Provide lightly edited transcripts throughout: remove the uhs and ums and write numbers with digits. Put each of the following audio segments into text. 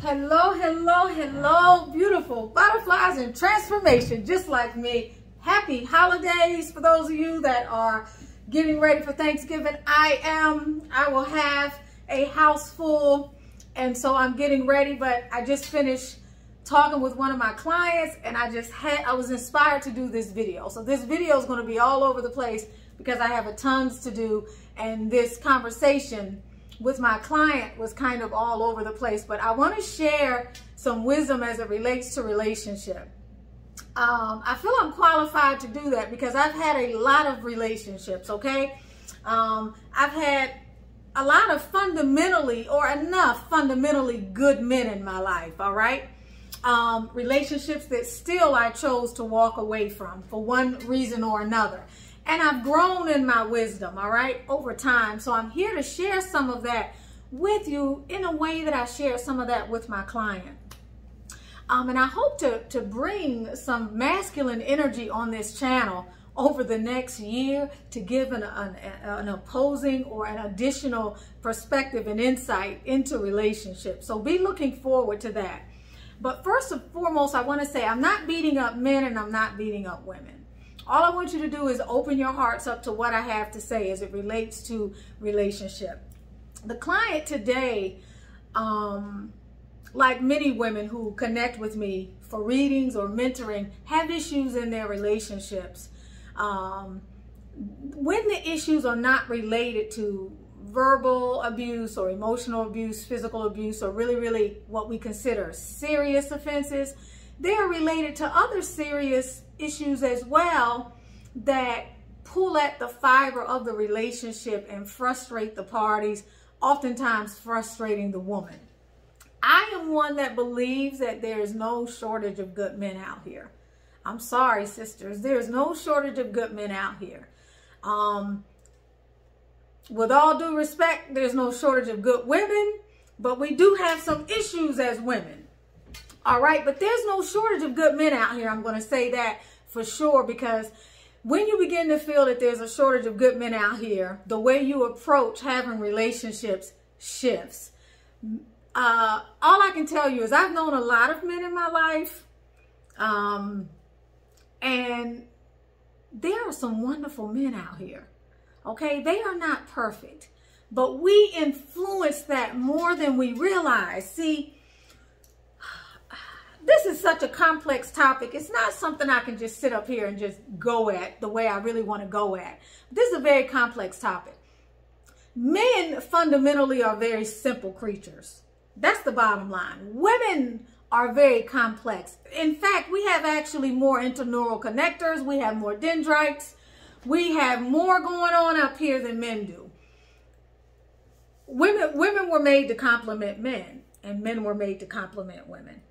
Hello, hello, hello, beautiful butterflies in transformation, just like me. Happy holidays for those of you that are getting ready for Thanksgiving. I will have a house full, and so I'm getting ready, but I just finished talking with one of my clients, and I was inspired to do this video. So this video is going to be all over the place because I have tons to do, and this conversation with my client was kind of all over the place, but I want to share some wisdom as it relates to relationship. I feel I'm qualified to do that because I've had a lot of relationships, okay? I've had a lot of fundamentally good men in my life, all right? Relationships that still I chose to walk away from for one reason or another. And I've grown in my wisdom, all right, over time. So I'm here to share some of that with you in a way that I share some of that with my client. And I hope to bring some masculine energy on this channel over the next year to give an opposing or an additional perspective and insight into relationships. So be looking forward to that. But first and foremost, I want to say I'm not beating up men and I'm not beating up women. All I want you to do is open your hearts up to what I have to say as it relates to relationship. The client today, like many women who connect with me for readings or mentoring, have issues in their relationships. When the issues are not related to verbal abuse or emotional abuse, physical abuse, or really what we consider serious offenses, they are related to other serious issues as well that pull at the fiber of the relationship and frustrate the parties, oftentimes frustrating the woman. I am one that believes that there is no shortage of good men out here. I'm sorry, sisters, there is no shortage of good men out here. With all due respect, there's no shortage of good women, but we do have some issues as women. All right, but there's no shortage of good men out here. I'm going to say that for sure, because when you begin to feel that there's a shortage of good men out here, the way you approach having relationships shifts. All I can tell you is I've known a lot of men in my life, and there are some wonderful men out here. Okay, they are not perfect, but we influence that more than we realize. See, this is such a complex topic. It's not something I can just sit up here and just go at the way I really want to go at. This is a very complex topic. Men fundamentally are very simple creatures. That's the bottom line. Women are very complex. In fact, we have actually more interneural connectors. We have more dendrites. We have more going on up here than men do. Women were made to complement men, and men were made to complement women.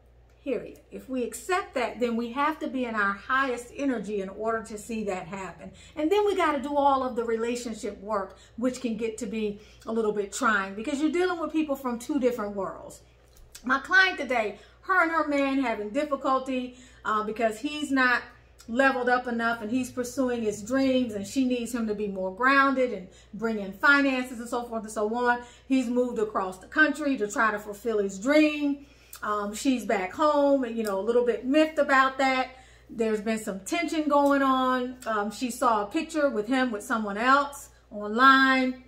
Period. If we accept that, then we have to be in our highest energy in order to see that happen. And then we got to do all of the relationship work, which can get to be a little bit trying because you're dealing with people from two different worlds. My client today, her and her man having difficulty because he's not leveled up enough and he's pursuing his dreams, and she needs him to be more grounded and bring in finances and so forth and so on. He's moved across the country to try to fulfill his dream. She's back home and, a little bit miffed about that. There's been some tension going on. She saw a picture with him with someone else online.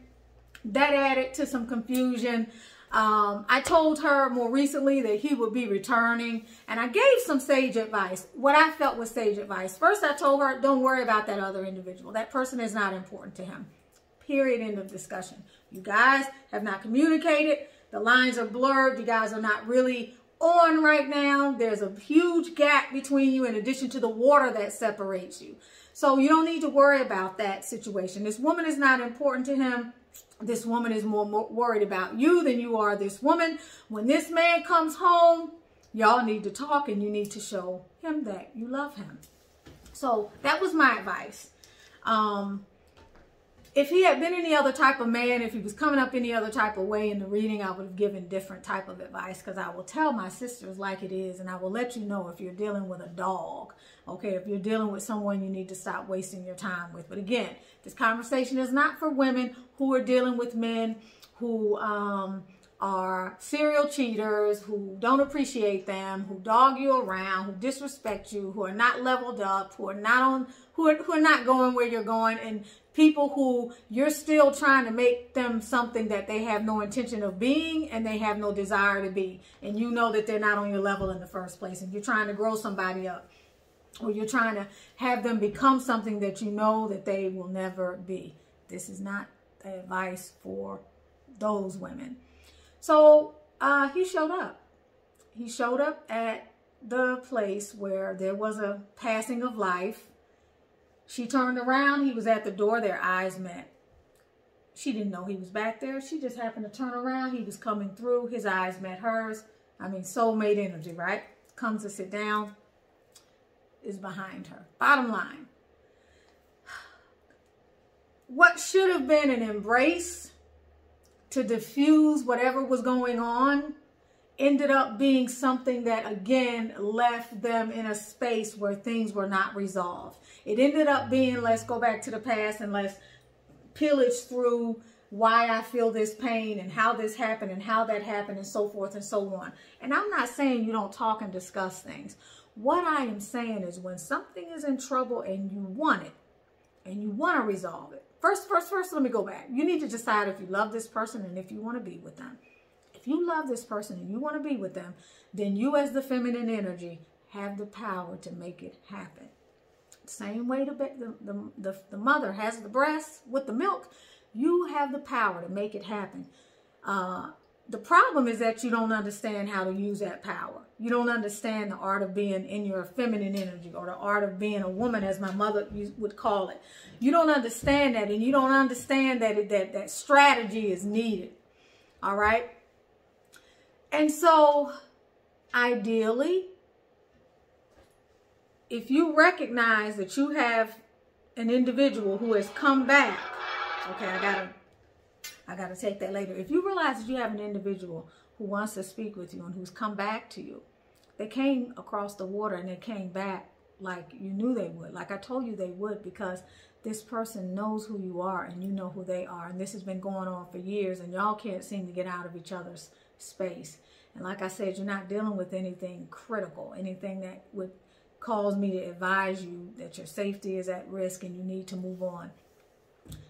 That added to some confusion. I told her more recently that he would be returning, and I gave some sage advice, what I felt was sage advice. First, I told her, don't worry about that other individual. That person is not important to him. Period. End of discussion. You guys have not communicated. The lines are blurred. You guys are not really on right now. There's a huge gap between you in addition to the water that separates you. So you don't need to worry about that situation. This woman is not important to him. This woman is more worried about you than you are this woman. When this man comes home, y'all need to talk, and you need to show him that you love him. So that was my advice. If he had been any other type of man, if he was coming up any other type of way in the reading, I would have given different type of advice, because I will tell my sisters like it is, and I will let you know if you're dealing with a dog, okay? If you're dealing with someone you need to stop wasting your time with. But again, this conversation is not for women who are dealing with men who are serial cheaters who don't appreciate them, who dog you around, who disrespect you, who are not leveled up, who are not going where you're going, and people who you're still trying to make them something that they have no intention of being and they have no desire to be. And you know that they're not on your level in the first place, and you're trying to grow somebody up, or you're trying to have them become something that you know that they will never be. This is not advice for those women. So he showed up. He showed up at the place where there was a passing of life. She turned around. He was at the door. Their eyes met. She didn't know he was back there. She just happened to turn around. He was coming through. His eyes met hers. I mean, soulmate energy, right? Comes to sit down, is behind her. Bottom line, what should have been an embrace to diffuse whatever was going on ended up being something that, again, left them in a space where things were not resolved. It ended up being, let's go back to the past and let's pillage through why I feel this pain and how this happened and how that happened and so forth and so on. And I'm not saying you don't talk and discuss things. What I am saying is when something is in trouble and you want it and you want to resolve it, First, let me go back. You need to decide if you love this person and if you want to be with them. If you love this person and you want to be with them, then you as the feminine energy have the power to make it happen. Same way the mother has the breast with the milk, you have the power to make it happen. The problem is that you don't understand how to use that power. You don't understand the art of being in your feminine energy, or the art of being a woman, as my mother would call it. You don't understand that, and you don't understand that strategy is needed. All right? And so, ideally, if you recognize that you have an individual who has come back, okay, I gotta take that later. If you realize that you have an individual who wants to speak with you and who's come back to you, they came across the water and they came back like you knew they would, like I told you they would, because this person knows who you are and you know who they are. And this has been going on for years and y'all can't seem to get out of each other's space. And like I said, you're not dealing with anything critical, anything that would cause me to advise you that your safety is at risk and you need to move on.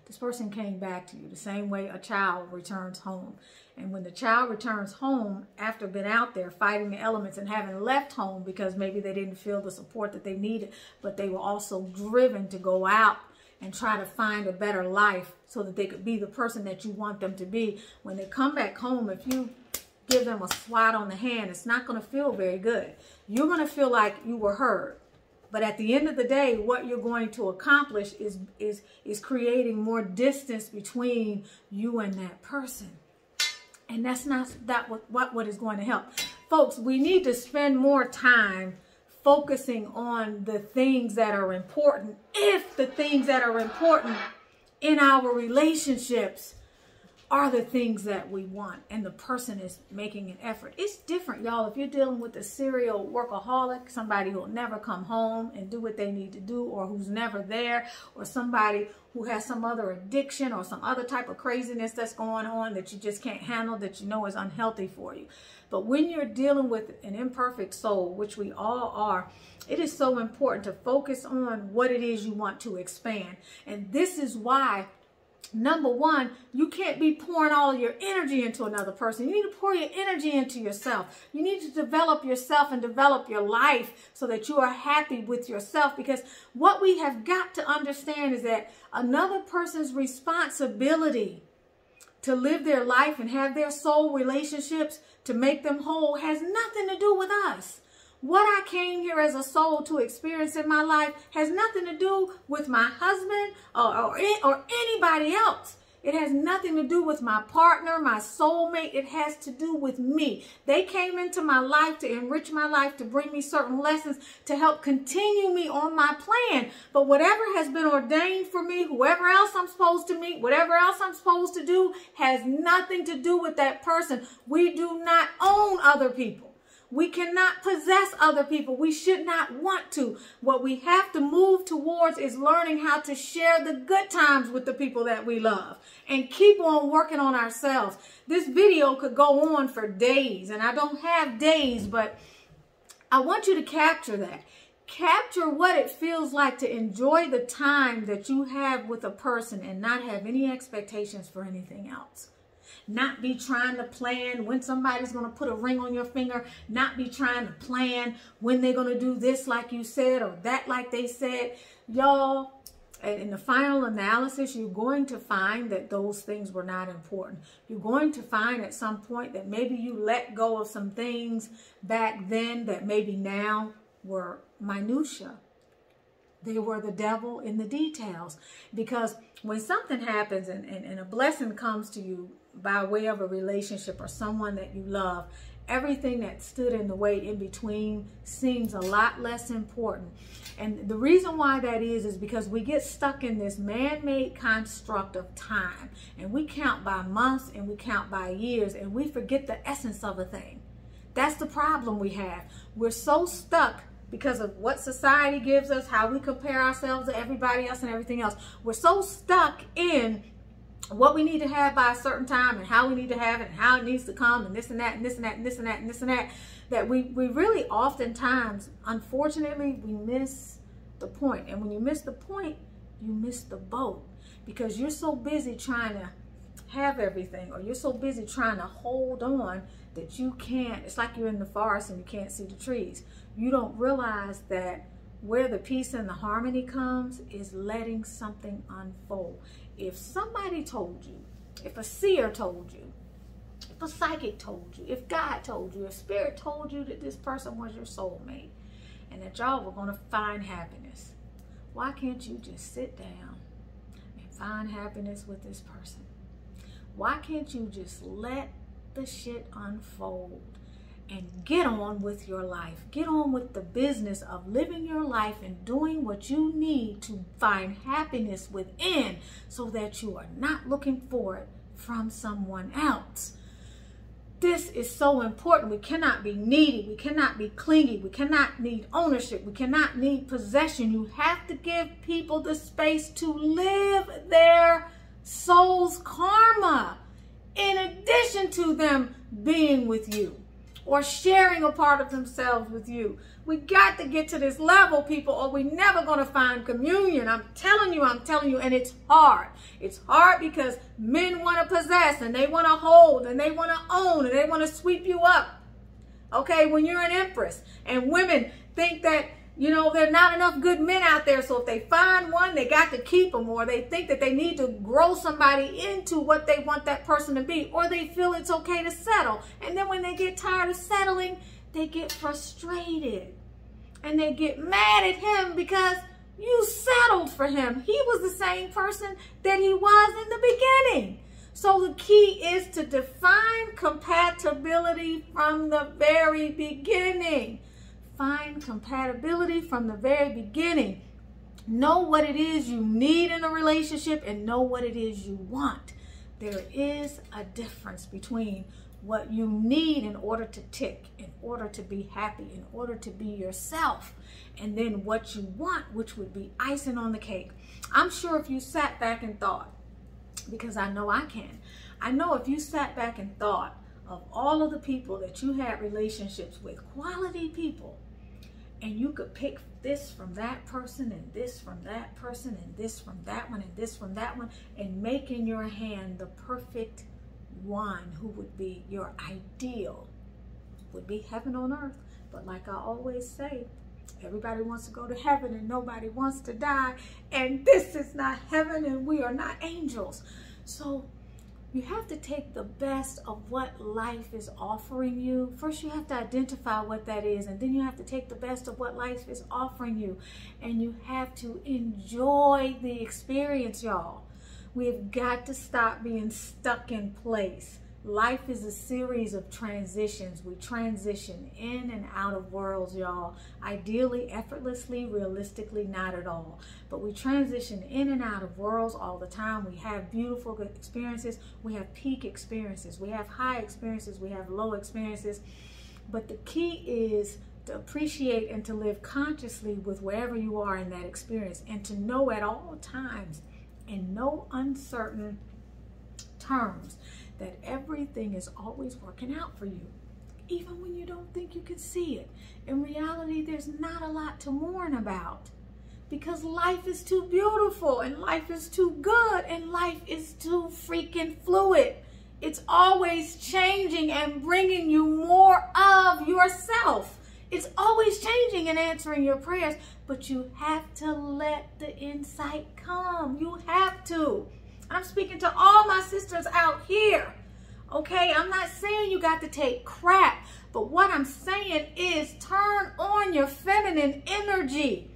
This person came back to you the same way a child returns home. And when the child returns home after being out there fighting the elements and having left home because maybe they didn't feel the support that they needed, but they were also driven to go out and try to find a better life so that they could be the person that you want them to be. When they come back home, if you give them a swat on the hand, it's not going to feel very good. You're going to feel like you were heard. But at the end of the day, what you're going to accomplish is creating more distance between you and that person. And that's not what is going to help. Folks, we need to spend more time focusing on the things that are important. If the things that are important in our relationships are the things that we want and the person is making an effort. It's different, y'all. If you're dealing with a serial workaholic, somebody who will never come home and do what they need to do, or who's never there, or somebody who has some other addiction or some other type of craziness that's going on that you just can't handle, that you know is unhealthy for you. But when you're dealing with an imperfect soul, which we all are, it is so important to focus on what it is you want to expand. And this is why, number one, you can't be pouring all your energy into another person. You need to pour your energy into yourself. You need to develop yourself and develop your life so that you are happy with yourself. Because what we have got to understand is that another person's responsibility to live their life and have their soul relationships to make them whole has nothing to do with us. What I came here as a soul to experience in my life has nothing to do with my husband or anybody else. It has nothing to do with my partner, my soulmate. It has to do with me. They came into my life to enrich my life, to bring me certain lessons, to help continue me on my plan. But whatever has been ordained for me, whoever else I'm supposed to meet, whatever else I'm supposed to do, has nothing to do with that person. We do not own other people. We cannot possess other people. We should not want to. What we have to move towards is learning how to share the good times with the people that we love and keep on working on ourselves. This video could go on for days, and I don't have days, but I want you to capture that. Capture what it feels like to enjoy the time that you have with a person and not have any expectations for anything else. Not be trying to plan when somebody's going to put a ring on your finger. Not be trying to plan when they're going to do this like you said or that like they said. Y'all, in the final analysis, you're going to find that those things were not important. You're going to find at some point that maybe you let go of some things back then that maybe now were minutia. They were the devil in the details. Because when something happens and a blessing comes to you by way of a relationship or someone that you love, everything that stood in the way in between seems a lot less important. And the reason why that is because we get stuck in this man-made construct of time. And we count by months and we count by years and we forget the essence of a thing. That's the problem we have. We're so stuck because of what society gives us, how we compare ourselves to everybody else and everything else. We're so stuck in what we need to have by a certain time and how we need to have it and how it needs to come and this and that and this and that and this and that and this and that, that we really oftentimes, unfortunately, we miss the point. And when you miss the point, you miss the boat because you're so busy trying to have everything or you're so busy trying to hold on that you can't. It's like you're in the forest and you can't see the trees. You don't realize that where the peace and the harmony comes is letting something unfold. If somebody told you, if a seer told you, if a psychic told you, if God told you, if spirit told you that this person was your soulmate and that y'all were going to find happiness, why can't you just sit down and find happiness with this person? Why can't you just let the shit unfold and get on with your life? Get on with the business of living your life and doing what you need to find happiness within so that you are not looking for it from someone else. This is so important. We cannot be needy. We cannot be clingy. We cannot need ownership. We cannot need possession. You have to give people the space to live their soul's karma in addition to them being with you or sharing a part of themselves with you. We got to get to this level, people, or we're never going to find communion. I'm telling you, and it's hard. It's hard because men want to possess, and they want to hold, and they want to own, and they want to sweep you up, okay, when you're an empress. And women think that, you know, there are not enough good men out there, so if they find one, they got to keep them, or they think that they need to grow somebody into what they want that person to be, or they feel it's okay to settle. And then when they get tired of settling, they get frustrated and they get mad at him because you settled for him. He was the same person that he was in the beginning. So the key is to define compatibility from the very beginning. Find compatibility from the very beginning. Know what it is you need in a relationship and know what it is you want. There is a difference between what you need in order to tick, in order to be happy, in order to be yourself, and then what you want, which would be icing on the cake. I'm sure if you sat back and thought, because I know I can, I know if you sat back and thought of all of the people that you had relationships with, quality people, and you could pick this from that person and this from that person and this from that one and this from that one and make in your hand the perfect one who would be your ideal, would be heaven on earth. But like I always say, everybody wants to go to heaven and nobody wants to die, and this is not heaven and we are not angels. So you have to take the best of what life is offering you. First, you have to identify what that is, and then you have to take the best of what life is offering you, and you have to enjoy the experience, y'all. We've got to stop being stuck in place. Life is a series of transitions. We transition in and out of worlds, y'all. Ideally, effortlessly, realistically, not at all. But we transition in and out of worlds all the time. We have beautiful experiences. We have peak experiences. We have high experiences. We have low experiences. But the key is to appreciate and to live consciously with wherever you are in that experience, and to know at all times, in no uncertain terms, that everything is always working out for you, even when you don't think you can see it. In reality, there's not a lot to mourn about, because life is too beautiful, and life is too good, and life is too freaking fluid. It's always changing and bringing you more of yourself. It's always changing and answering your prayers, but you have to let the insight come. You have to. I'm speaking to all my sisters out here, okay? I'm not saying you got to take crap, but what I'm saying is turn on your feminine energy.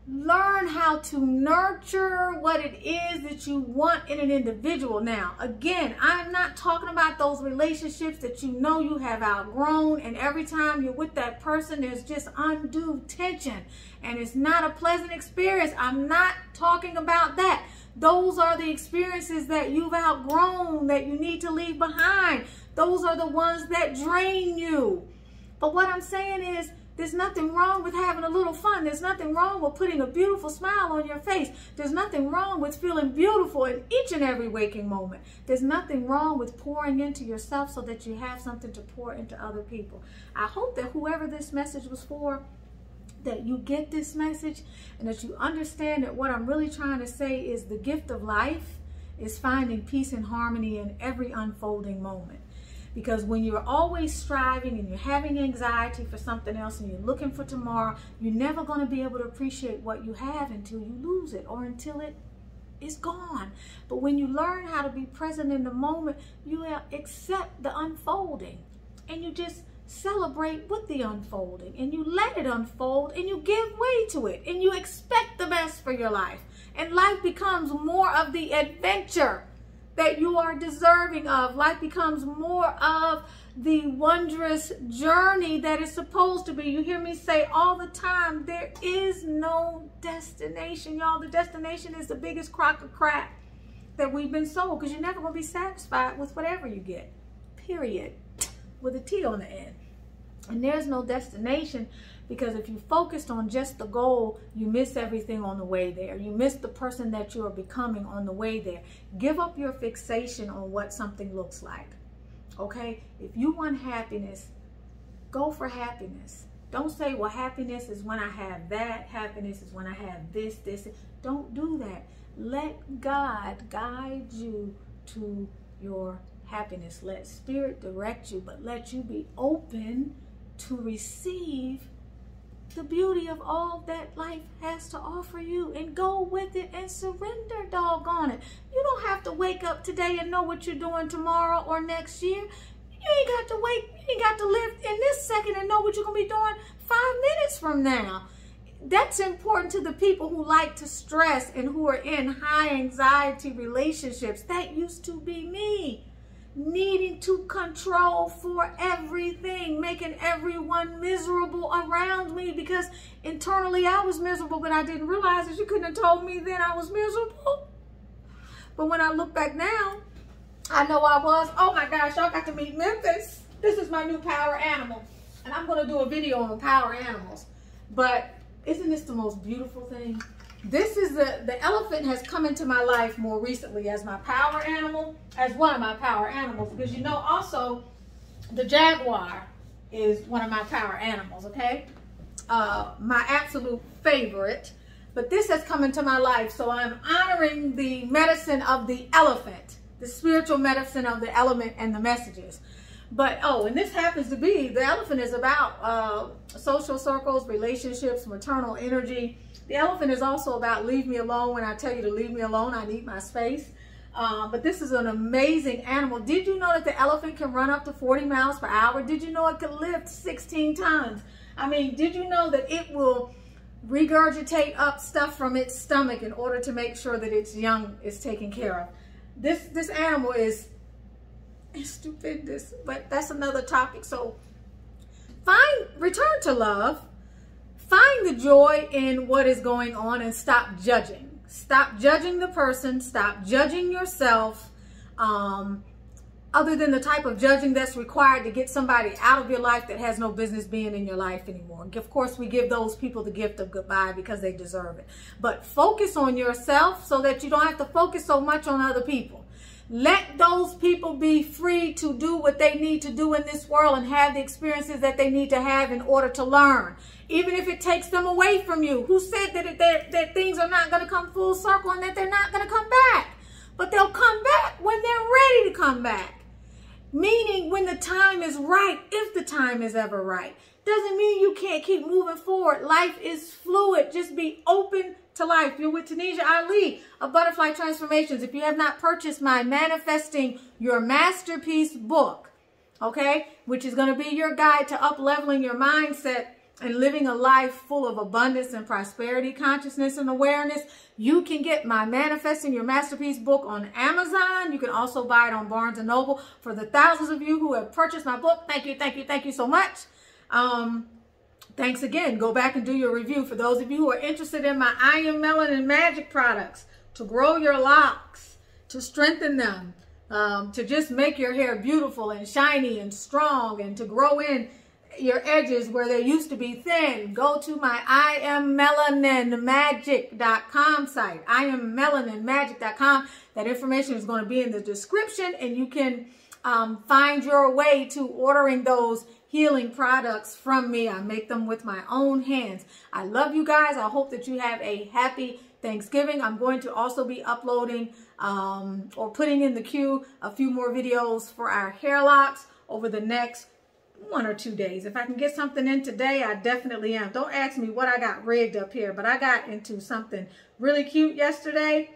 Learn how to nurture what it is that you want in an individual. Now, again, I'm not talking about those relationships that you know you have outgrown, and every time you're with that person, there's just undue tension, and it's not a pleasant experience. I'm not talking about that. Those are the experiences that you've outgrown, that you need to leave behind. Those are the ones that drain you. But what I'm saying is, there's nothing wrong with having a little fun. There's nothing wrong with putting a beautiful smile on your face. There's nothing wrong with feeling beautiful in each and every waking moment. There's nothing wrong with pouring into yourself so that you have something to pour into other people. I hope that whoever this message was for, that you get this message, and that you understand that what I'm really trying to say is the gift of life is finding peace and harmony in every unfolding moment. Because when you're always striving and you're having anxiety for something else and you're looking for tomorrow, you're never going to be able to appreciate what you have until you lose it, or until it is gone. But when you learn how to be present in the moment, you accept the unfolding, and you just celebrate with the unfolding, and you let it unfold, and you give way to it, and you expect the best for your life. And life becomes more of the adventure that you are deserving of. Life becomes more of the wondrous journey that it's supposed to be. You hear me say all the time, there is no destination, y'all. The destination is the biggest crock of crap that we've been sold, because you're never going to be satisfied with whatever you get, period, with a T on the end. And there's no destination, because if you focused on just the goal, you miss everything on the way there. You miss the person that you are becoming on the way there. Give up your fixation on what something looks like, okay? If you want happiness, go for happiness. Don't say, well, happiness is when I have that. Happiness is when I have this. Don't do that. Let God guide you to your happiness. Let spirit direct you, but let you be open to receive the beauty of all that life has to offer you, and go with it and surrender, doggone it. You don't have to wake up today and know what you're doing tomorrow or next year. You ain't got to wait. You ain't got to live in this second and know what you're going to be doing 5 minutes from now. That's important to the people who like to stress and who are in high anxiety relationships. That used to be me. Needing to control for everything, making everyone miserable around me, because internally I was miserable, but I didn't realize that. You couldn't have told me then I was miserable. But when I look back now, I know I was. Oh my gosh, y'all got to meet Memphis. This is my new power animal, and I'm going to do a video on power animals. But isn't this the most beautiful thing? This is the elephant has come into my life more recently as my power animal, as one of my power animals, because you know also the jaguar is one of my power animals, okay? My absolute favorite. But this has come into my life, so I'm honoring the medicine of the elephant, the spiritual medicine of the element and the messages. But, oh, and this happens to be, the elephant is about social circles, relationships, maternal energy. The elephant is also about leave me alone. When I tell you to leave me alone, I need my space. But this is an amazing animal. Did you know that the elephant can run up to 40 miles per hour? Did you know it can lift 16 tons? I mean, did you know that it will regurgitate up stuff from its stomach in order to make sure that its young is taken care of? This animal is stupendous, but that's another topic. So return to love. Find the joy in what is going on and stop judging. Stop judging the person. Stop judging yourself. other than the type of judging that's required to get somebody out of your life that has no business being in your life anymore. Of course, we give those people the gift of goodbye because they deserve it. But focus on yourself so that you don't have to focus so much on other people. Let those people be free to do what they need to do in this world and have the experiences that they need to have in order to learn. Even if it takes them away from you. Who said that things are not going to come full circle and that they're not going to come back? But they'll come back when they're ready to come back. Meaning when the time is right, if the time is ever right. Doesn't mean you can't keep moving forward. Life is fluid. Just be open to life. You're with Tanisha Ali of Butterfly Transformations. If you have not purchased my Manifesting Your Masterpiece book, okay, which is going to be your guide to up-leveling your mindset and living a life full of abundance and prosperity, consciousness, and awareness, you can get my Manifesting Your Masterpiece book on Amazon. You can also buy it on Barnes & Noble. For the thousands of you who have purchased my book, thank you, thank you, thank you so much. Thanks again. Go back and do your review. For those of you who are interested in my I Am Melanin Magic products, to grow your locks, to strengthen them, to just make your hair beautiful and shiny and strong, and to grow in your edges where they used to be thin, go to my IamMelaninMagic.com site. IamMelaninMagic.com. That information is going to be in the description, and you can find your way to ordering those healing products from me. I make them with my own hands. I love you guys. I hope that you have a happy Thanksgiving. I'm going to also be uploading or putting in the queue a few more videos for our hair locks over the next 1 or 2 days. If I can get something in today, I definitely am. Don't ask me what I got rigged up here, but I got into something really cute yesterday.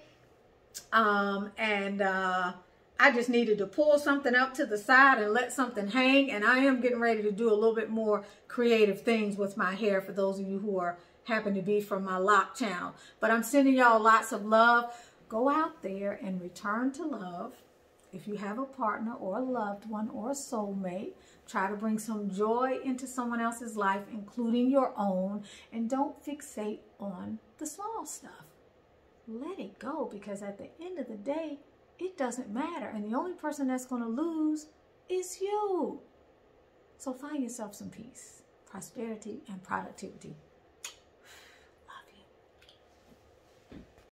I just needed to pull something up to the side and let something hang. And I am getting ready to do a little bit more creative things with my hair for those of you who happen to be from my lock channel. But I'm sending y'all lots of love. Go out there and return to love. If you have a partner or a loved one or a soulmate, try to bring some joy into someone else's life, including your own. And don't fixate on the small stuff. Let it go, because at the end of the day, it doesn't matter. And the only person that's going to lose is you. So find yourself some peace, prosperity, and productivity.